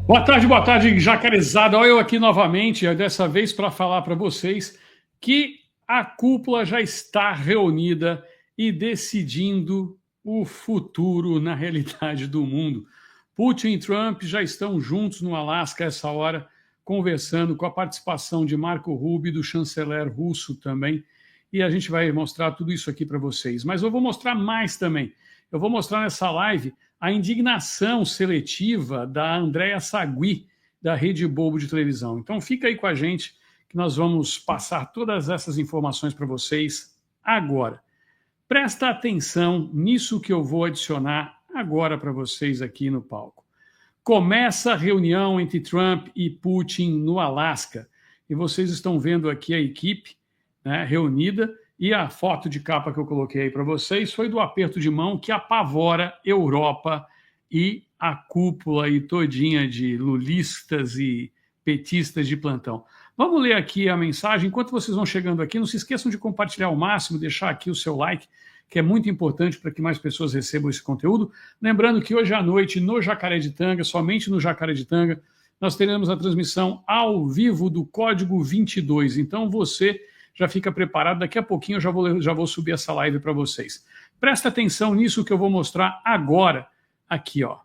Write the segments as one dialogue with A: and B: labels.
A: Boa tarde, Jacarezada. Olha eu aqui novamente, dessa vez para falar para vocês que a cúpula já está reunida e decidindo o futuro, na realidade, do mundo. Putin e Trump já estão juntos no Alasca essa hora, conversando com a participação de Marco Rubio, do chanceler russo também, e a gente vai mostrar tudo isso aqui para vocês. Mas eu vou mostrar mais também. Eu vou mostrar nessa live a indignação seletiva da Andréa Sagui, da Rede Globo de televisão. Então fica aí com a gente, que nós vamos passar todas essas informações para vocês agora. Presta atenção nisso que eu vou adicionar agora para vocês aqui no palco. Começa a reunião entre Trump e Putin no Alasca, e vocês estão vendo aqui a equipe, né, reunida, e a foto de capa que eu coloquei aí para vocês foi do aperto de mão que apavora Europa e a cúpula aí todinha de lulistas e petistas de plantão. Vamos ler aqui a mensagem. Enquanto vocês vão chegando aqui, não se esqueçam de compartilhar ao máximo, deixar aqui o seu like, que é muito importante para que mais pessoas recebam esse conteúdo. Lembrando que hoje à noite, no Jacareditanga, somente no Jacareditanga, nós teremos a transmissão ao vivo do Código 22. Então você já fica preparado, daqui a pouquinho eu já vou subir essa live para vocês. Presta atenção nisso que eu vou mostrar agora, aqui, ó.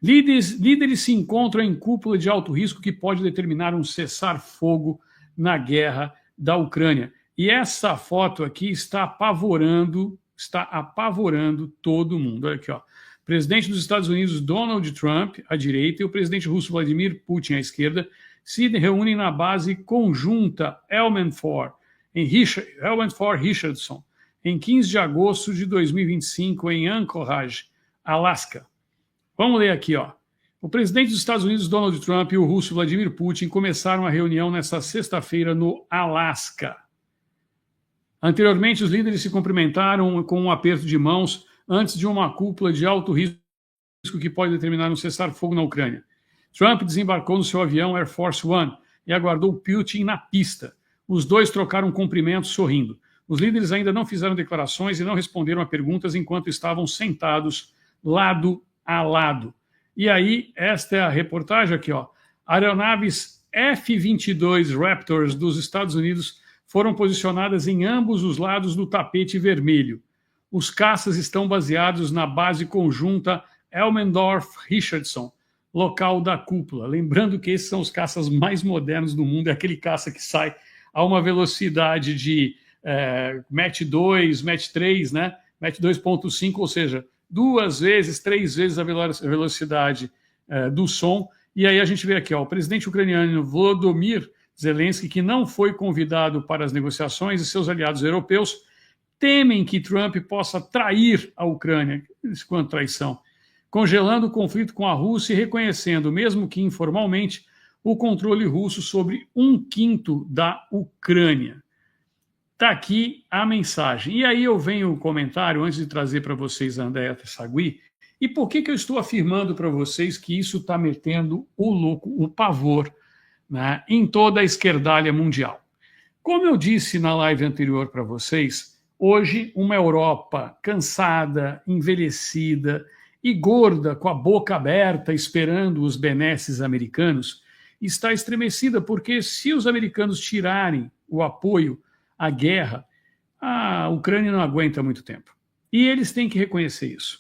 A: Líderes se encontram em cúpula de alto risco que pode determinar um cessar-fogo na guerra da Ucrânia. E essa foto aqui está apavorando todo mundo. Olha aqui, ó. Presidente dos Estados Unidos, Donald Trump, à direita, e o presidente russo, Vladimir Putin, à esquerda, se reúnem na base conjunta Elmenford, Richardson, em 15 de agosto de 2025, em Anchorage, Alasca. Vamos ler aqui, ó. O presidente dos Estados Unidos, Donald Trump, e o russo Vladimir Putin começaram a reunião nesta sexta-feira no Alasca. Anteriormente, os líderes se cumprimentaram com um aperto de mãos antes de uma cúpula de alto risco que pode determinar um cessar-fogo na Ucrânia. Trump desembarcou no seu avião Air Force One e aguardou Putin na pista. Os dois trocaram cumprimentos sorrindo. Os líderes ainda não fizeram declarações e não responderam a perguntas enquanto estavam sentados lado a lado. E aí, esta é a reportagem aqui, ó. Aeronaves F-22 Raptors dos Estados Unidos foram posicionadas em ambos os lados do tapete vermelho. Os caças estão baseados na base conjunta Elmendorf-Richardson, local da cúpula. Lembrando que esses são os caças mais modernos do mundo, é aquele caça que sai a uma velocidade de Mach 2, Mach 3, né? Mach 2.5, ou seja, 2 vezes, 3 vezes a velocidade do som. E aí a gente vê aqui, ó, o presidente ucraniano Volodymyr Zelensky, que não foi convidado para as negociações, e seus aliados europeus temem que Trump possa trair a Ucrânia, quanto traição, congelando o conflito com a Rússia e reconhecendo, mesmo que informalmente, o controle russo sobre 1/5 da Ucrânia. Está aqui a mensagem. E aí eu venho o comentário, antes de trazer para vocês a Andréa Sagui, e por que eu estou afirmando para vocês que isso está metendo o pavor, né, em toda a esquerdalha mundial. Como eu disse na live anterior para vocês, hoje uma Europa cansada, envelhecida e gorda, com a boca aberta, esperando os benesses americanos, está estremecida, porque se os americanos tirarem o apoio à guerra, a Ucrânia não aguenta muito tempo. E eles têm que reconhecer isso.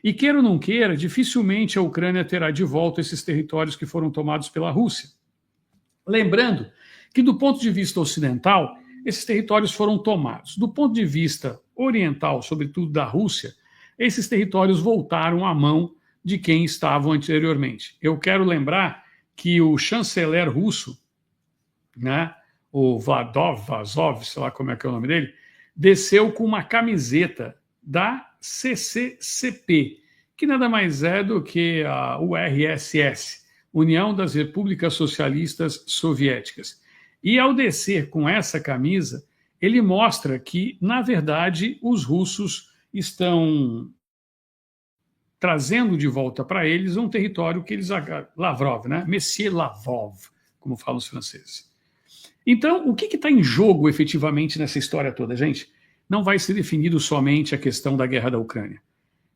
A: E queira ou não queira, dificilmente a Ucrânia terá de volta esses territórios que foram tomados pela Rússia. Lembrando que, do ponto de vista ocidental, esses territórios foram tomados. Do ponto de vista oriental, sobretudo da Rússia, esses territórios voltaram à mão de quem estavam anteriormente. Eu quero lembrar que o chanceler russo, né, o Vazov, sei lá como é que é o nome dele, desceu com uma camiseta da CCCP, que nada mais é do que a URSS, União das Repúblicas Socialistas Soviéticas. E ao descer com essa camisa, ele mostra que, na verdade, os russos estão trazendo de volta para eles um território que eles... Lavrov, né? Monsieur Lavrov, como falam os franceses. Então, o que está em jogo efetivamente nessa história toda, gente? Não vai ser definido somente a questão da guerra da Ucrânia.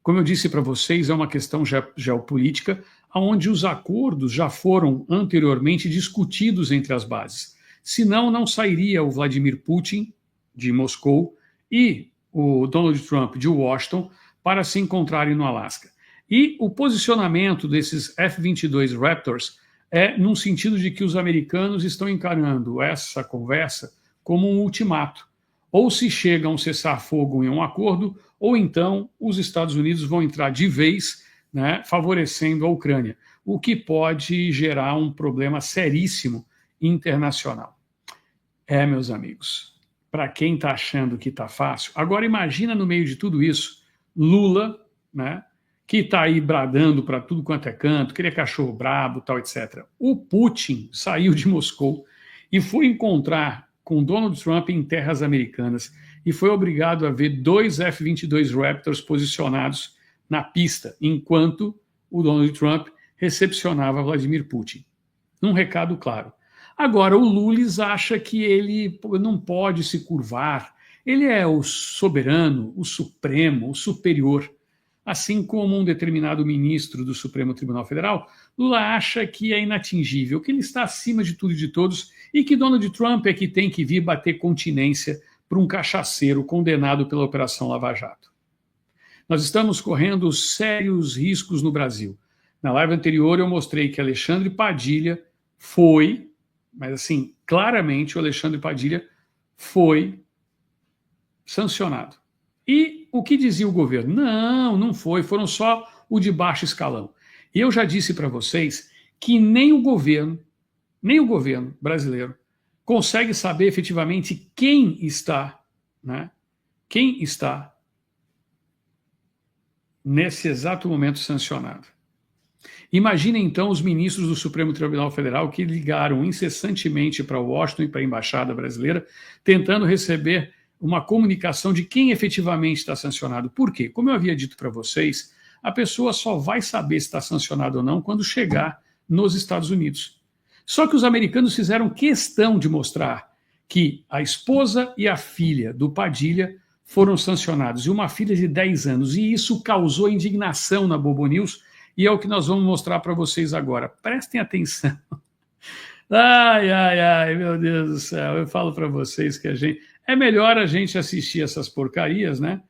A: Como eu disse para vocês, é uma questão geopolítica onde os acordos já foram anteriormente discutidos entre as bases. Senão, não sairia o Vladimir Putin, de Moscou, e o Donald Trump, de Washington, para se encontrarem no Alasca. E o posicionamento desses F-22 Raptors é num sentido de que os americanos estão encarando essa conversa como um ultimato. Ou se chega a um cessar-fogo em um acordo, ou então os Estados Unidos vão entrar de vez, né, favorecendo a Ucrânia, o que pode gerar um problema seríssimo internacional. Meus amigos, para quem está achando que está fácil, agora imagina no meio de tudo isso, Lula, né, que está aí bradando para tudo quanto é canto, que ele é cachorro brabo, tal, etc. O Putin saiu de Moscou e foi encontrar com Donald Trump em terras americanas e foi obrigado a ver 2 F-22 Raptors posicionados na pista, enquanto o Donald Trump recepcionava Vladimir Putin. Um recado claro. Agora, o Lulis acha que ele não pode se curvar. Ele é o soberano, o supremo, o superior. Assim como um determinado ministro do Supremo Tribunal Federal, Lula acha que é inatingível, que ele está acima de tudo e de todos e que Donald Trump é que tem que vir bater continência para um cachaceiro condenado pela Operação Lava Jato. Nós estamos correndo sérios riscos no Brasil. Na live anterior eu mostrei que Alexandre Padilha foi, mas assim, claramente o Alexandre Padilha foi sancionado. E o que dizia o governo? Não foi, foram só o de baixo escalão. E eu já disse para vocês que nem o governo brasileiro consegue saber efetivamente quem está, né? Quem está nesse exato momento sancionado. Imaginem então os ministros do Supremo Tribunal Federal que ligaram incessantemente para Washington e para a Embaixada Brasileira, tentando receber uma comunicação de quem efetivamente está sancionado. Por quê? Como eu havia dito para vocês, a pessoa só vai saber se está sancionado ou não quando chegar nos Estados Unidos. Só que os americanos fizeram questão de mostrar que a esposa e a filha do Padilha foram sancionados, e uma filha de 10 anos, e isso causou indignação na Bobo News, e é o que nós vamos mostrar para vocês agora. Prestem atenção. Ai, meu Deus do céu, eu falo para vocês que é melhor a gente assistir essas porcarias, né,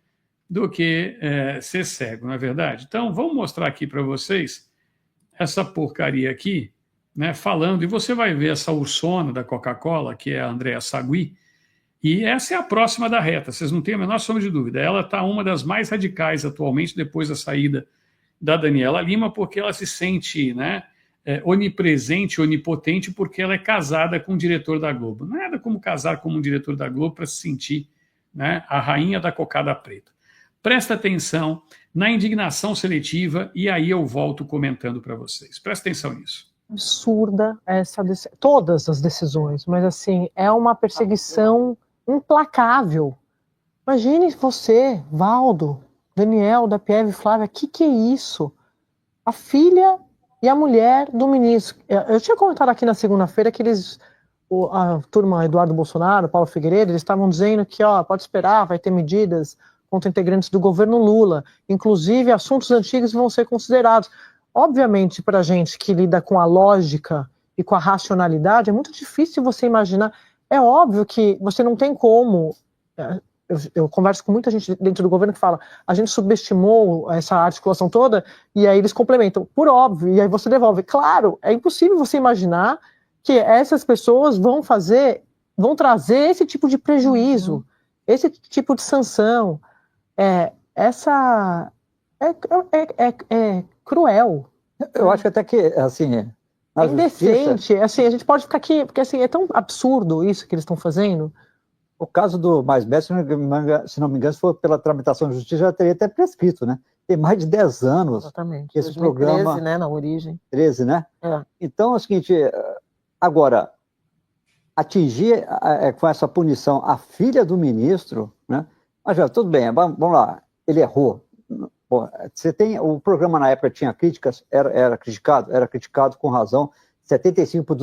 A: do que ser cego, não é verdade? Então, vamos mostrar aqui para vocês essa porcaria aqui, né, falando, e você vai ver essa ursona da Coca-Cola, que é a Andrea Sagui, e essa é a próxima da reta, vocês não têm a menor sombra de dúvida. Ela está uma das mais radicais atualmente, depois da saída da Daniela Lima, porque ela se sente, né, onipresente, onipotente, porque ela é casada com o diretor da Globo. Nada como casar com um diretor da Globo para se sentir, né, a rainha da cocada preta. Presta atenção na indignação seletiva e aí eu volto comentando para vocês. Presta atenção nisso.
B: Absurda todas as decisões, mas assim, é uma perseguição implacável. Imagine você, Valdo, Daniel, da Pieve, Flávia, que é isso? A filha e a mulher do ministro. Eu tinha comentado aqui na segunda-feira que a turma Eduardo Bolsonaro, Paulo Figueiredo, eles estavam dizendo que pode esperar, vai ter medidas contra integrantes do governo Lula, inclusive assuntos antigos vão ser considerados. Obviamente, para a gente que lida com a lógica e com a racionalidade, é muito difícil você imaginar. É óbvio que você não tem como... Eu converso com muita gente dentro do governo que fala, a gente subestimou essa articulação toda, e aí eles complementam, por óbvio, e aí você devolve. Claro, é impossível você imaginar que essas pessoas vão trazer esse tipo de prejuízo, esse tipo de sanção. É cruel.
C: Eu acho até que, assim...
B: É indecente. Assim, a gente pode ficar aqui, porque assim, é tão absurdo isso que eles estão fazendo.
C: O caso do Mais Médico, se não me engano, se for pela tramitação de justiça, já teria até prescrito, né? Tem mais de 10 anos.
B: Exatamente.
C: Esse
B: 2013,
C: programa...
B: né, na origem.
C: 13, né?
B: É.
C: Então, é o seguinte, agora, atingir com essa punição a filha do ministro, né? Mas já, tudo bem, vamos lá, ele errou. Bom, você tem, o programa na época tinha críticas, era criticado com razão, 75%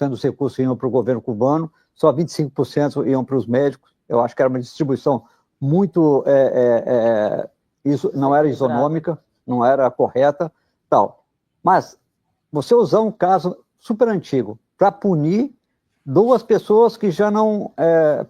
C: dos recursos iam para o governo cubano, só 25% iam para os médicos. Eu acho que era uma distribuição muito... não era isonômica, não era correta, tal. Mas você usar um caso super antigo para punir 2 pessoas que já não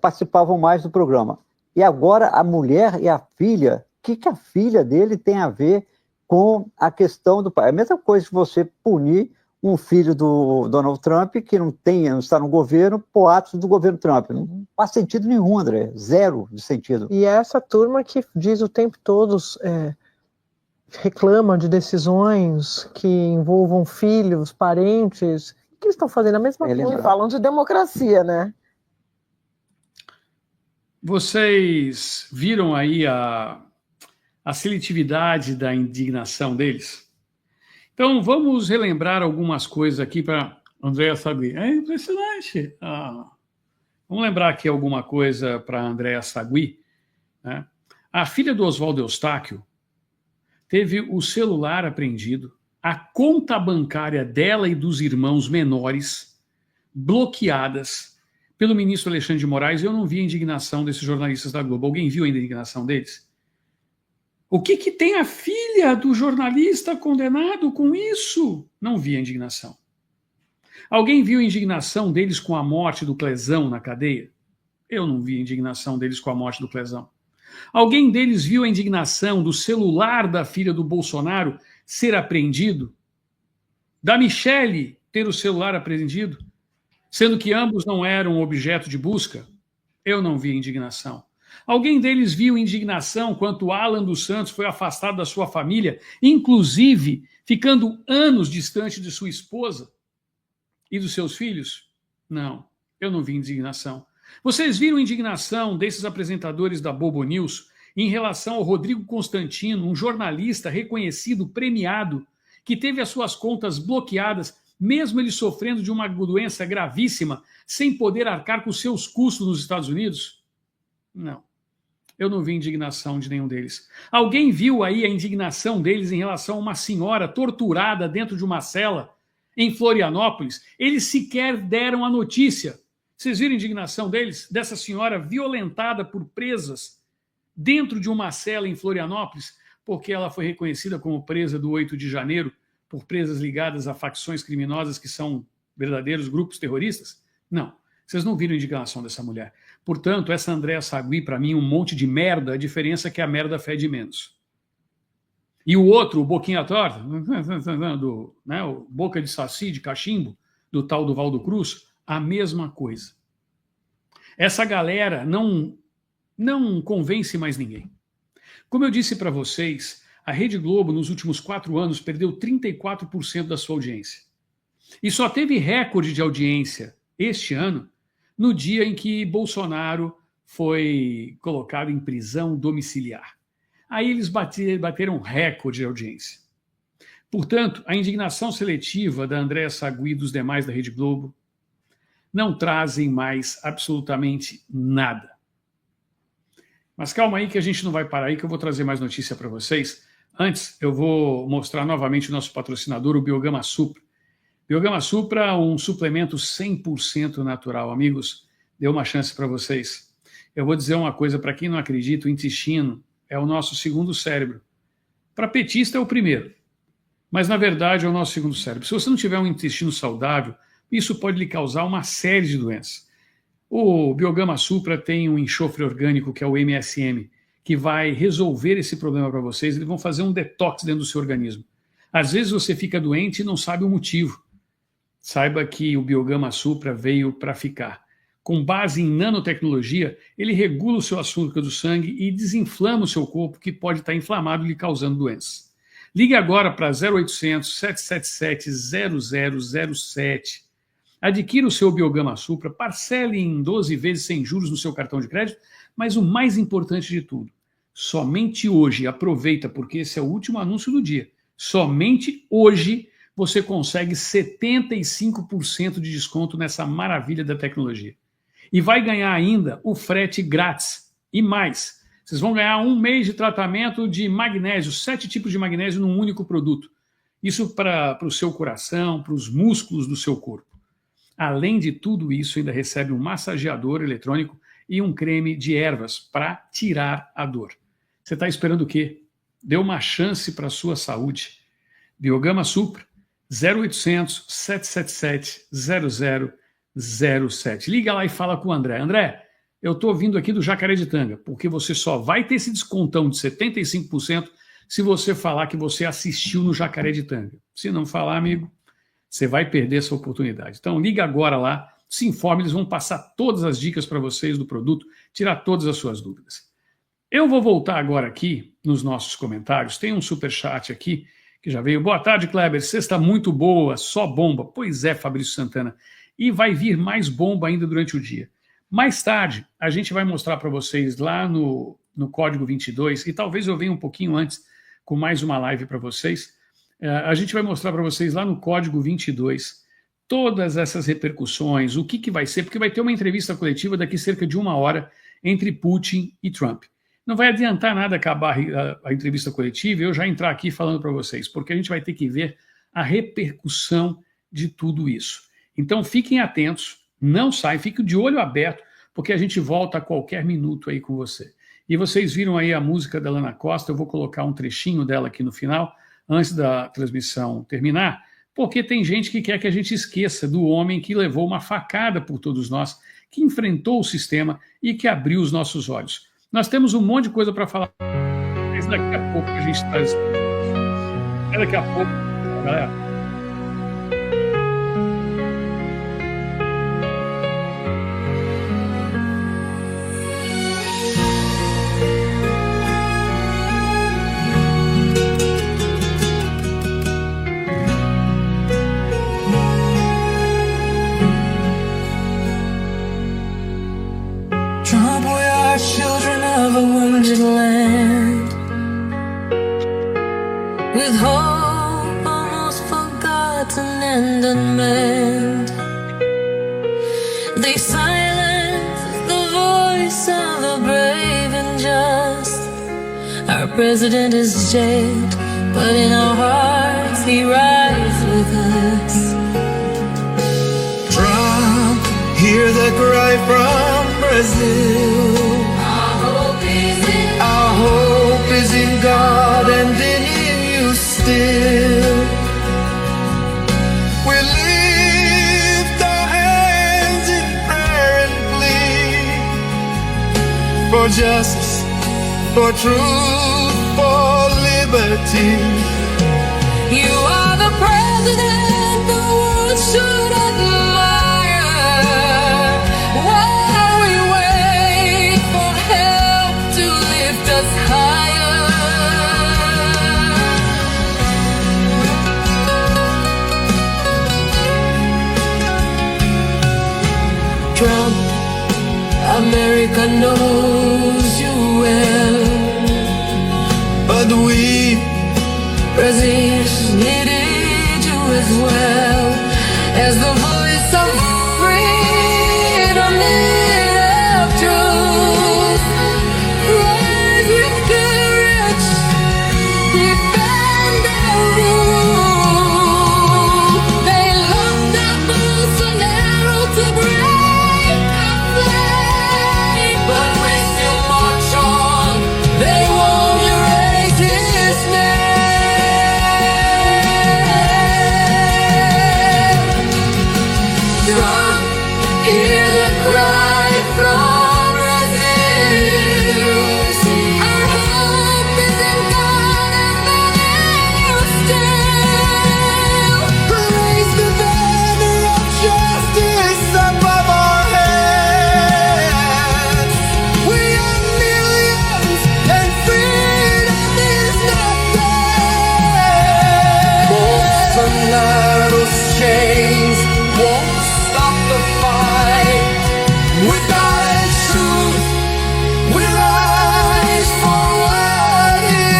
C: participavam mais do programa. E agora a mulher e a filha, o que a filha dele tem a ver com a questão do pai? É a mesma coisa que você punir um filho do Donald Trump que não está no governo por atos do governo Trump. Não faz sentido nenhum, André. Zero de sentido.
B: E essa turma que diz o tempo todo, reclama de decisões que envolvam filhos, parentes. O que eles estão fazendo? A mesma coisa.
D: Falam de democracia, né?
A: Vocês viram aí a seletividade da indignação deles? Então, vamos relembrar algumas coisas aqui para Andréa Sagui. É impressionante. Vamos lembrar aqui alguma coisa para Andréa Sagui. Né? A filha do Oswaldo Eustáquio teve o celular apreendido, a conta bancária dela e dos irmãos menores bloqueadas pelo ministro Alexandre de Moraes. Eu não vi a indignação desses jornalistas da Globo. Alguém viu a indignação deles? O que tem a filha do jornalista condenado com isso? Não vi a indignação. Alguém viu a indignação deles com a morte do Clezão na cadeia? Eu não vi a indignação deles com a morte do Clezão. Alguém deles viu a indignação do celular da filha do Bolsonaro ser apreendido? Da Michele ter o celular apreendido? Sendo que ambos não eram objeto de busca? Eu não vi a indignação. Alguém deles viu indignação quanto Alan dos Santos foi afastado da sua família, inclusive ficando anos distante de sua esposa e dos seus filhos? Não, eu não vi indignação. Vocês viram indignação desses apresentadores da Bobo News em relação ao Rodrigo Constantino, um jornalista reconhecido, premiado, que teve as suas contas bloqueadas, mesmo ele sofrendo de uma doença gravíssima, sem poder arcar com seus custos nos Estados Unidos? Não. Eu não vi indignação de nenhum deles. Alguém viu aí a indignação deles em relação a uma senhora torturada dentro de uma cela em Florianópolis? Eles sequer deram a notícia. Vocês viram a indignação deles? Dessa senhora violentada por presas dentro de uma cela em Florianópolis, porque ela foi reconhecida como presa do 8 de janeiro por presas ligadas a facções criminosas que são verdadeiros grupos terroristas? Não. Vocês não viram a indignação dessa mulher. Portanto, essa Andréa Sagui, para mim, um monte de merda, a diferença é que a merda fede menos. E o outro, o Boquinha Torta, o Boca de Saci, de Cachimbo, do tal do Valdo Cruz, a mesma coisa. Essa galera não convence mais ninguém. Como eu disse para vocês, a Rede Globo, nos últimos 4 anos, perdeu 34% da sua audiência. E só teve recorde de audiência este ano, no dia em que Bolsonaro foi colocado em prisão domiciliar. Aí eles bateram recorde de audiência. Portanto, a indignação seletiva da Andréa Sagui e dos demais da Rede Globo não trazem mais absolutamente nada. Mas calma aí que a gente não vai parar aí, que eu vou trazer mais notícia para vocês. Antes, eu vou mostrar novamente o nosso patrocinador, o Biogama Supra. Biogama Supra, um suplemento 100% natural. Amigos, deu uma chance para vocês. Eu vou dizer uma coisa, para quem não acredita, o intestino é o nosso segundo cérebro. Para petista é o primeiro, mas na verdade é o nosso segundo cérebro. Se você não tiver um intestino saudável, isso pode lhe causar uma série de doenças. O Biogama Supra tem um enxofre orgânico, que é o MSM, que vai resolver esse problema para vocês. Eles vão fazer um detox dentro do seu organismo. Às vezes você fica doente e não sabe o motivo. Saiba que o Biogama Supra veio para ficar. Com base em nanotecnologia, ele regula o seu açúcar do sangue e desinflama o seu corpo, que pode estar inflamado e lhe causando doenças. Ligue agora para 0800 777 0007. Adquira o seu Biogama Supra, parcele em 12 vezes sem juros no seu cartão de crédito, mas o mais importante de tudo, somente hoje, aproveita porque esse é o último anúncio do dia, somente hoje você consegue 75% de desconto nessa maravilha da tecnologia. E vai ganhar ainda o frete grátis. E mais, vocês vão ganhar 1 mês de tratamento de magnésio, 7 tipos de magnésio num único produto. Isso para o seu coração, para os músculos do seu corpo. Além de tudo isso, ainda recebe um massageador eletrônico e um creme de ervas para tirar a dor. Você está esperando o quê? Dê uma chance para a sua saúde. Biogama Supra, 0800 777 0007. Liga lá e fala com o André. André, eu estou vindo aqui do Jacaretanga, porque você só vai ter esse descontão de 75% se você falar que você assistiu no Jacaretanga. Se não falar, amigo, você vai perder essa oportunidade. Então, liga agora lá, se informe, eles vão passar todas as dicas para vocês do produto, tirar todas as suas dúvidas. Eu vou voltar agora aqui nos nossos comentários. Tem um superchat aqui que já veio. Boa tarde, Kleber. Sexta muito boa, só bomba. Pois é, Fabrício Santana. E vai vir mais bomba ainda durante o dia. Mais tarde, a gente vai mostrar para vocês lá no Código 22, e talvez eu venha um pouquinho antes com mais uma live para vocês. A gente vai mostrar para vocês lá no Código 22 todas essas repercussões, o que vai ser, porque vai ter uma entrevista coletiva daqui cerca de 1 hora entre Putin e Trump. Não vai adiantar nada acabar a entrevista coletiva e eu já entrar aqui falando para vocês, porque a gente vai ter que ver a repercussão de tudo isso. Então fiquem atentos, não saem, fiquem de olho aberto, porque a gente volta a qualquer minuto aí com você. E vocês viram aí a música da Lana Costa, eu vou colocar um trechinho dela aqui no final, antes da transmissão terminar, porque tem gente que quer que a gente esqueça do homem que levou uma facada por todos nós, que enfrentou o sistema e que abriu os nossos olhos. Nós temos um monte de coisa para falar, mas daqui a pouco a gente traz. Daqui a pouco, galera.
E: Children of a wounded land, with hope almost forgotten and unmanned. They silence the voice of the brave and just. Our president is jailed, but in our hearts he rides with us. Trump, hear the cry from Brazil. Our hope is in God and in you still. We lift our hands in prayer and plea for justice, for truth, for liberty. You are the president the world should admire. While we wait for help to lift us higher. Trump, America knows you well, but we, Brazil, needed you as well, as the voice of freedom and of truth. Rise with courage, defend our rule. They locked up Bolsonaro to break our flame, but we still march on. They won't erase his name. Trump, hear the cry from Brazil. Our hope is in God and in you still. Raise the banner of justice above our heads. We are millions and freedom is not dead. Bolsonaro's chains won't stop the fight. With God and truth, we rise for what is.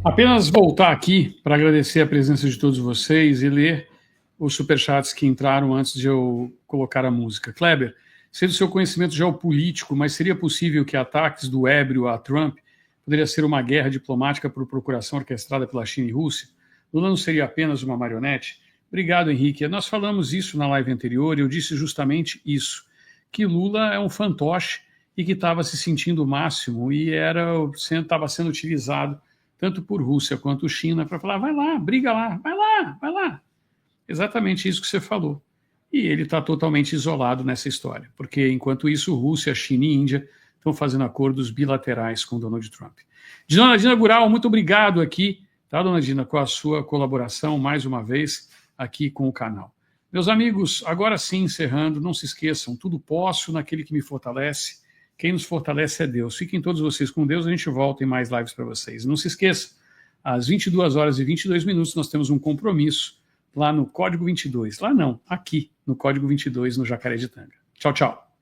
A: Apenas voltar aqui para agradecer a presença de todos vocês e ler os superchats que entraram antes de eu colocar a música. Kleber, sei do seu conhecimento geopolítico, mas seria possível que ataques do ébrio a Trump poderia ser uma guerra diplomática por procuração orquestrada pela China e Rússia? Lula não seria apenas uma marionete? Obrigado, Henrique. Nós falamos isso na live anterior e eu disse justamente isso, que Lula é um fantoche e que estava se sentindo o máximo e estava sendo utilizado tanto por Rússia quanto China para falar, vai lá, briga lá, vai lá, vai lá. Exatamente isso que você falou. E ele está totalmente isolado nessa história, porque enquanto isso, Rússia, China e Índia estão fazendo acordos bilaterais com Donald Trump. Dona Dina Gural, muito obrigado aqui, tá, Dona Dina, com a sua colaboração mais uma vez aqui com o canal. Meus amigos, agora sim, encerrando, não se esqueçam, tudo posso naquele que me fortalece. Quem nos fortalece é Deus. Fiquem todos vocês com Deus, a gente volta em mais lives para vocês. Não se esqueça, às 22h22 nós temos um compromisso lá no Código 22. Lá não, aqui no Código 22 no Jacareditanga. Tchau, tchau.